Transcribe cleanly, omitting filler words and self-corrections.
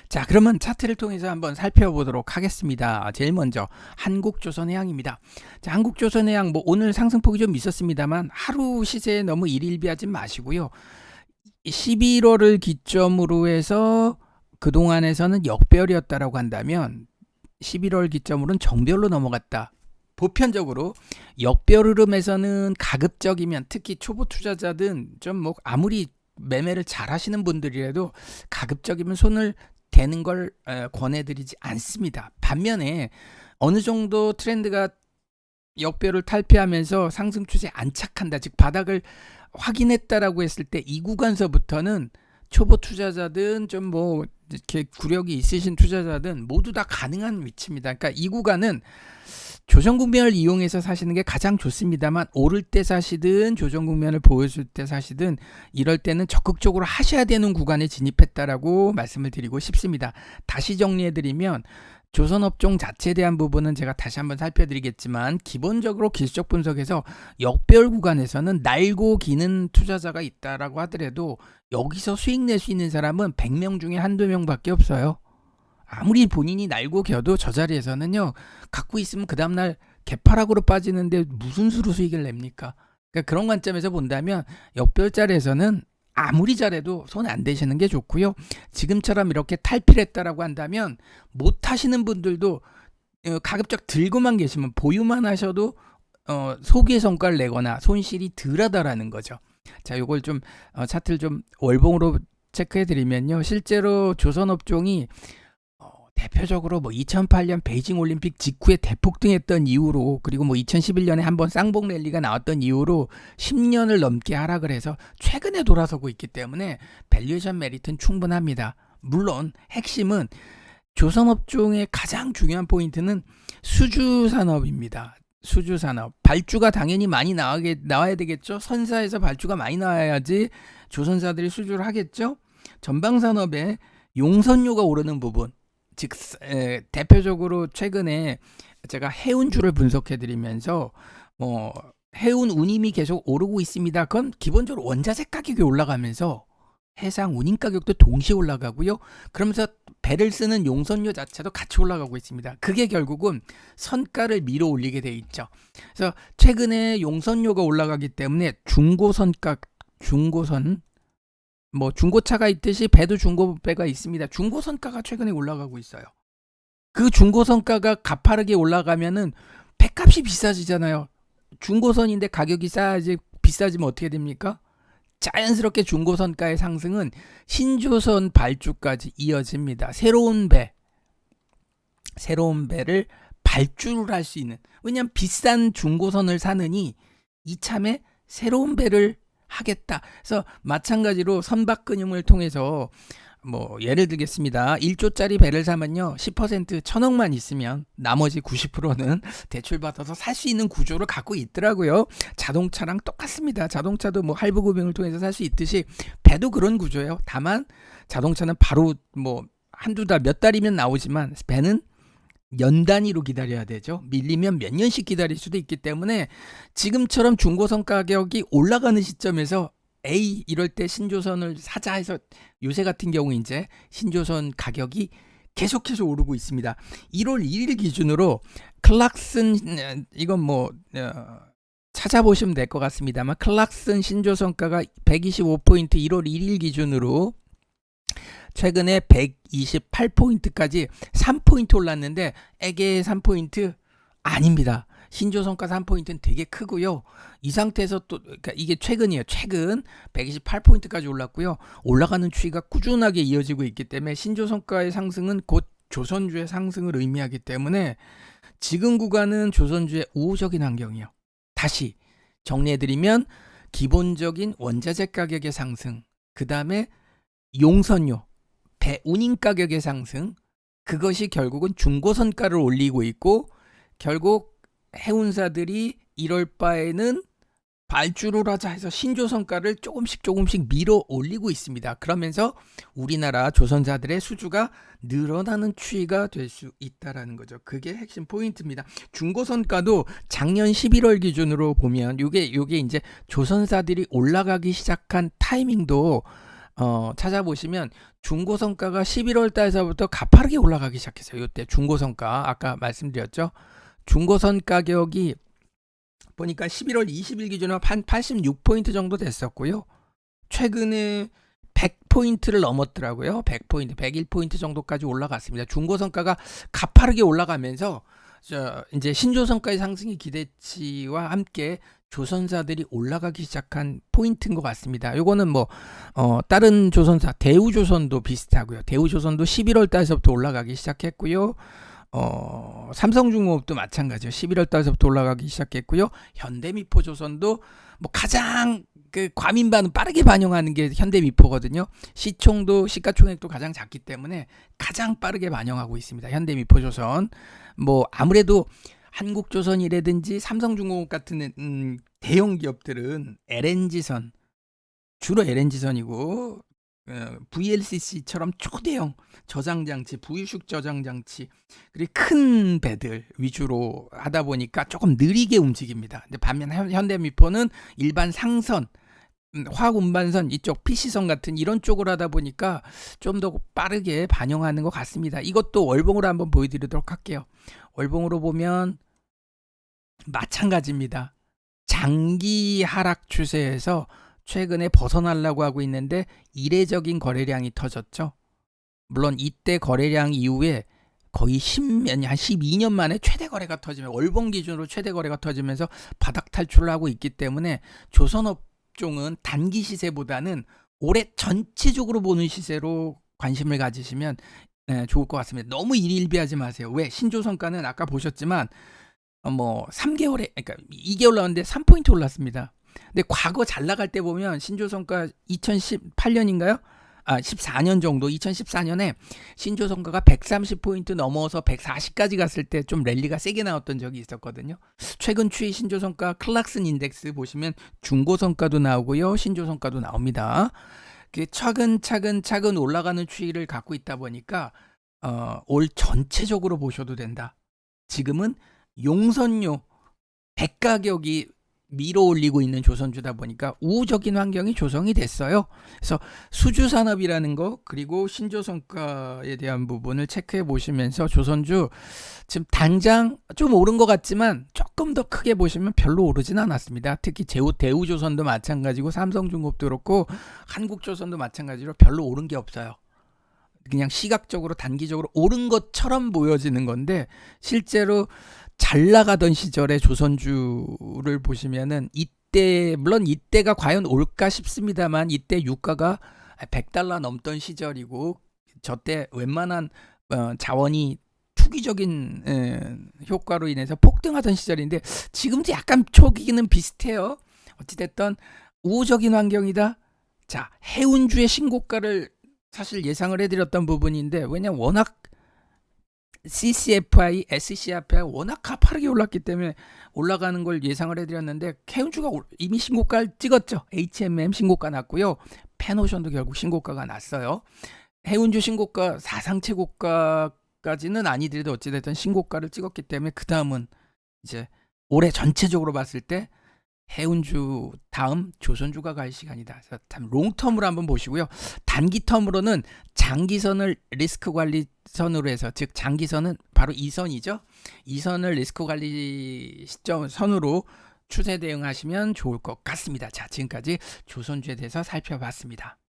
자, 그러면 차트를 통해서 한번 살펴보도록 하겠습니다. 제일 먼저 한국조선해양입니다. 자, 한국조선해양 뭐 오늘 상승폭이 좀 있었습니다만 하루 시세에 너무 일일비하지 마시고요. 11월을 기점으로 해서 그동안에서는 역배열이었다라고 한다면 11월 기점으로는 정배열로 넘어갔다. 보편적으로 역배열 흐름에서는 가급적이면 특히 초보 투자자든 좀 뭐 아무리 매매를 잘 하시는 분들이라도 가급적이면 손을 대는 걸 권해드리지 않습니다. 반면에 어느 정도 트렌드가 역배열을 탈피하면서 상승 추세에 안착한다, 즉 바닥을 확인했다라고 했을 때 이 구간서부터는 초보 투자자든 좀 뭐 이렇게 구력이 있으신 투자자든 모두 다 가능한 위치입니다. 그러니까 이 구간은 조정 국면을 이용해서 사시는 게 가장 좋습니다만, 오를 때 사시든 조정 국면을 보여줄 때 사시든 이럴 때는 적극적으로 하셔야 되는 구간에 진입했다라고 말씀을 드리고 싶습니다. 다시 정리해드리면 조선업종 자체에 대한 부분은 제가 다시 한번 살펴드리겠지만, 기본적으로 기술적 분석에서 역배열 구간에서는 날고 기는 투자자가 있다라고 하더라도 여기서 수익 낼 수 있는 사람은 100명 중에 한두 명밖에 없어요. 아무리 본인이 날고 겨도 저 자리에서는요, 갖고 있으면 그 다음날 개파락으로 빠지는데 무슨 수로 수익을 냅니까? 그러니까 그런 관점에서 본다면 역배열 자리에서는 아무리 잘해도 손 안 대시는 게 좋고요. 지금처럼 이렇게 탈피를 했다라고 한다면 못 하시는 분들도 가급적 들고만 계시면, 보유만 하셔도 소기의 성과를 내거나 손실이 덜하다라는 거죠. 자, 요걸 좀 차트를 좀 월봉으로 체크해 드리면요, 실제로 조선업종이 대표적으로 뭐 2008년 베이징 올림픽 직후에 대폭등했던 이후로, 그리고 뭐 2011년에 한번 쌍봉 랠리가 나왔던 이후로 10년을 넘게 하락을 해서 최근에 돌아서고 있기 때문에 밸류에이션 메리트는 충분합니다. 물론 핵심은 조선업종의 가장 중요한 포인트는 수주산업입니다. 수주산업. 발주가 당연히 많이 나와야 되겠죠. 선사에서 발주가 많이 나와야지 조선사들이 수주를 하겠죠. 전방산업에 용선료가 오르는 부분, 즉 대표적으로 최근에 제가 해운주를 분석해드리면서 뭐 해운 운임이 계속 오르고 있습니다. 그건 기본적으로 원자재 가격이 올라가면서 해상 운임 가격도 동시에 올라가고요. 그러면서 배를 쓰는 용선료 자체도 같이 올라가고 있습니다. 그게 결국은 선가를 밀어 올리게 돼 있죠. 그래서 최근에 용선료가 올라가기 때문에 중고선, 뭐 중고차가 있듯이 배도 중고배가 있습니다. 중고선가가 최근에 올라가고 있어요. 그 중고선가가 가파르게 올라가면은 폐값이 비싸지잖아요. 중고선인데 가격이 싸야지, 비싸지면 어떻게 됩니까? 자연스럽게 중고선가의 상승은 신조선 발주까지 이어집니다. 새로운 배를 발주를 할 수 있는, 왜냐하면 비싼 중고선을 사느니 이참에 새로운 배를 하겠다. 그래서 마찬가지로 선박금융을 통해서 뭐 예를 들겠습니다. 1조짜리 배를 사면요, 10% 1000억만 있으면 나머지 90%는 대출받아서 살 수 있는 구조를 갖고 있더라고요. 자동차랑 똑같습니다. 자동차도 뭐 할부금융을 통해서 살 수 있듯이 배도 그런 구조예요. 다만 자동차는 바로 뭐 한두 달, 몇 달이면 나오지만 배는 연 단위로 기다려야 되죠. 밀리면 몇 년씩 기다릴 수도 있기 때문에 지금처럼 중고선 가격이 올라가는 시점에서 이럴 때 신조선을 사자 해서, 요새 같은 경우 이제 신조선 가격이 계속해서 오르고 있습니다. 1월 1일 기준으로 클락슨, 이건 뭐 찾아보시면 될 것 같습니다만, 클락슨 신조선가가 125포인트 1월 1일 기준으로 최근에 128포인트까지 3포인트 올랐는데, 에게 3포인트 아닙니다. 신조선가 3포인트는 되게 크고요. 이 상태에서 또, 그러니까 이게 최근이에요. 최근 128포인트까지 올랐고요. 올라가는 추이가 꾸준하게 이어지고 있기 때문에 신조선가의 상승은 곧 조선주의 상승을 의미하기 때문에 지금 구간은 조선주의 우호적인 환경이에요. 다시 정리해드리면 기본적인 원자재 가격의 상승, 그 다음에 용선료, 배 운임 가격의 상승, 그것이 결국은 중고선가를 올리고 있고, 결국 해운사들이 이럴 바에는 발주를 하자 해서 신조선가를 조금씩 밀어 올리고 있습니다. 그러면서 우리나라 조선사들의 수주가 늘어나는 추이가 될 수 있다라는 거죠. 그게 핵심 포인트입니다. 중고선가도 작년 11월 기준으로 보면 요게 이제 조선사들이 올라가기 시작한 타이밍도 찾아보시면 중고성가가 11월 달서부터 가파르게 올라가기 시작했어요. 이때 중고성가 아까 말씀드렸죠. 중고선 가격이 보니까 11월 20일 기준으로 한 86포인트 정도 됐었고요. 최근에 100포인트를 넘었더라고요. 100포인트, 101포인트 정도까지 올라갔습니다. 중고성가가 가파르게 올라가면서 이제 신조선가의 상승의 기대치와 함께 조선사들이 올라가기 시작한 포인트인 것 같습니다. 요거는 뭐 다른 조선사 대우조선도 비슷하고요. 대우조선도 11월 달서부터 올라가기 시작했고요. 삼성중공업도 마찬가지요. 11월 달서부터 올라가기 시작했고요. 현대미포조선도 뭐 가장 그 과민반응 빠르게 반영하는 게 현대미포거든요. 시가총액도 가장 작기 때문에 가장 빠르게 반영하고 있습니다. 현대미포조선. 뭐 아무래도 한국조선이라든지 삼성중공업 같은 대형 기업들은 LNG선, 주로 LNG선이고 VLCC처럼 초대형 저장장치, 부유식 저장장치, 그리고 큰 배들 위주로 하다 보니까 조금 느리게 움직입니다. 근데 반면 현대미포는 일반 상선, 화학 운반선, 이쪽 PC선 같은 이런 쪽으로 하다 보니까 좀 더 빠르게 반영하는 것 같습니다. 이것도 월봉으로 한번 보여드리도록 할게요. 월봉으로 보면 마찬가지입니다. 장기 하락 추세에서 최근에 벗어나려고 하고 있는데 이례적인 거래량이 터졌죠. 물론 이때 거래량 이후에 거의 한 12년 만에 최대 거래가 터지면 월봉 기준으로 최대 거래가 터지면서 바닥 탈출을 하고 있기 때문에 조선업종은 단기 시세보다는 올해 전체적으로 보는 시세로 관심을 가지시면 좋을 것 같습니다. 너무 일일비하지 마세요. 왜? 신조선가는 아까 보셨지만 뭐 3개월에 그러니까 2개월 나왔는데 3포인트 올랐습니다. 근데 과거 잘 나갈 때 보면 신조선가 2018년인가요? 14년 정도, 2014년에 신조선가가 130포인트 넘어서 140까지 갔을 때 좀 랠리가 세게 나왔던 적이 있었거든요. 최근 추이 신조선가 클락슨 인덱스 보시면 중고선가도 나오고요. 신조선가도 나옵니다. 차근 올라가는 추이를 갖고 있다 보니까 올 전체적으로 보셔도 된다. 지금은 용선료 백가격이 밀어올리고 있는 조선주다 보니까 우호적인 환경이 조성이 됐어요. 그래서 수주산업이라는 거 그리고 신조선가에 대한 부분을 체크해 보시면서 조선주 지금 당장 좀 오른 것 같지만 조금 더 크게 보시면 별로 오르진 않았습니다. 특히 대우조선도 마찬가지고 삼성중공업도 그렇고 한국조선도 마찬가지로 별로 오른 게 없어요. 그냥 시각적으로 단기적으로 오른 것처럼 보여지는 건데 실제로 잘 나가던 시절의 조선주를 보시면은 물론 이때가 과연 올까 싶습니다만 이때 유가가 $100 넘던 시절이고 저때 웬만한 자원이 투기적인 효과로 인해서 폭등하던 시절인데 지금도 약간 초기는 비슷해요. 어찌됐든 우호적인 환경이다. 자, 해운주의 신고가를 사실 예상을 해드렸던 부분인데 왜냐면 워낙 CCFI, SCFI 워낙 가파르게 올랐기 때문에 올라가는 걸 예상을 해드렸는데 해운주가 이미 신고가를 찍었죠. HMM 신고가 났고요. 펜오션도 결국 신고가가 났어요. 해운주 신고가 사상 최고가까지는 아니더라도 어찌됐든 신고가를 찍었기 때문에 그 다음은 이제 올해 전체적으로 봤을 때 해운주 다음 조선주가 갈 시간이다. 그래서 참 롱텀으로 한번 보시고요. 단기텀으로는 장기선을 리스크 관리 선으로 해서 즉 장기선은 바로 이 선이죠. 이 선을 리스크 관리 시점 선으로 추세 대응하시면 좋을 것 같습니다. 자, 지금까지 조선주에 대해서 살펴봤습니다.